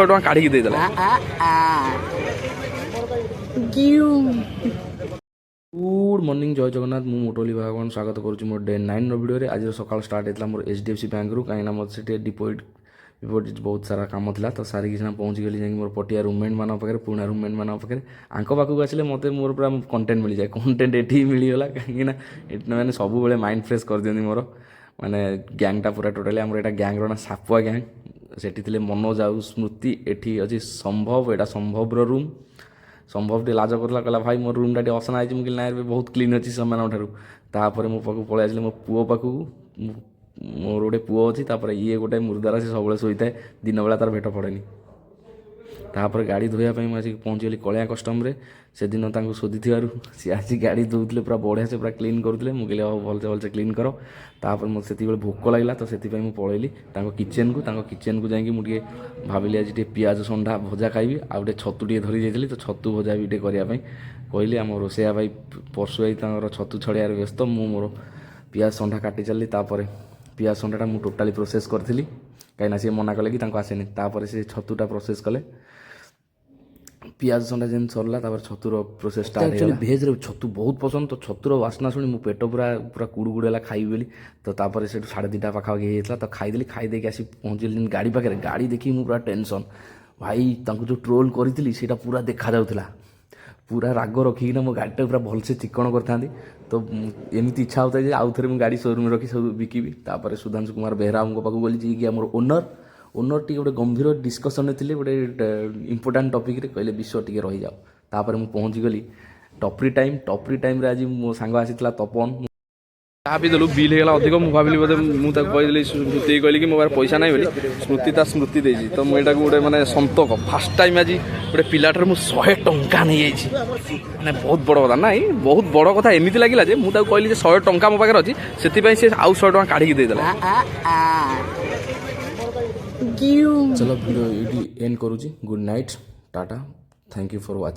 ଟଙ୍କା କାଢିକି ଦେଇଦେଲା। गुड मॉर्निंग जय जगन्नाथ मु मोटोली भगवान स्वागत करुँच मोर डे 9 भिडियो आज सकाल स्टार्ट होता मोर HDFC बैंक रु कहीं मत से डिपोजिट बहुत सारा काम था तो सारी किसी पहुँची गली जाकि मोर पटिया रूममेट मान पाखे पुणा रूममेट मान पाखे आंक पाखक आसिले मत मोर पूरा कंटेंट मिल जाए कंटेंट ये मिलगला कहीं मैंने सब बेले माइंड फ्रेश कर दिखती मोर माने गैंगटा पूरा टोटाली आम यहाँ गैंग रा सापुआ गैंग से मनोज आउ स्मृति एटी अच्छी संभव यहाँ संभव रूम संभव टे लाज करला कहला भाई मोर रूमटा टे असना है मुझे ना बहुत क्लीन अच्छी से तापर मो पाक पलि आसिले मो पुओ पाक मोर गोटे पुओ अच्छी ये गोटे मुर्दारा से सब शोता है दिन बेला तार भेट पड़ेनि तापर गाड़ी धोयापाई मुझे पहुँचीगली कलिया कस्टम से दिन शोधी सी आसी गाड़ी धोते पूरा बढ़िया से पूरा क्लीन करुले मुझे भलसे क्लीन कर तापर मत से भोक लगे तो से पलैली किचेन को जाकि मुझे भाविली आज पियाज संडा भजा खाइबी आ गए छतु टे धरी जाइली तो छतु भजा भी टे करने कहली आम रोसैया भाई परसु भाई छतु छड़ार व्यस्त मोर पियाज संडा काटी चली पियाज संडाटा मुझे टोटाली प्रोसेस करी कहीं सी मना कले कि आसेनि तापर से छतुटा प्रोसेस कले पियाज संडा जेन सरला छतुर प्रोसेस स्टार्ट एक्चुअली भेज रे छतु बहुत पसंद तो छतुर वासना शुणी मो पेट पूरा पूरा कुड़ुकुड़ा खाइबी बोली तो तापर से 2:30 पाखापाखि होता तो खाईदेली खाईदे आसी पहुँचली गाड़ी पाखे गाड़ी देखी मुझे पूरा टेंशन भाई जो ट्रोल करी से पूरा देखा जाऊला पूरा राग रखिकिना मो गाड़ीटा पूरा भलसे चिकण कर तो एमती इच्छा होता है आउ थे मुझे गाड़ी शोरूम रखी सब बिकिबी तापर सुधांशु कुमार बेहरा पाखक गली जी कि मोर ओनर टी गोटे गंभीर डिस्कसन थे गोटे इंपोर्टाट टपिक कहले विश्व टी रही जाओ तापर मुझे पहुँची गली टपरी टाइम आज मो सांग आसीला तपन पी देलु बिल होगा अधिक मुझे भाविली बोधे मुझे कहली स्मृति कहली कि मो पैसा ना बोली स्मृति ता स्मृति देजी तो मुझे गोटे मैंने संतोक फास्ट टाइम आज गोटे पिलाटर मुझे 100 टंका नहीं मैंने बहुत बड़ कथा ना बहुत बड़ कथा एमती लगे मुझे कहली 100 टंका मो पाखे अच्छी से आउ 100 टंका काढ़ी देदेला चलो वीडियो ये एंड करुँची good night tata thank you for watching.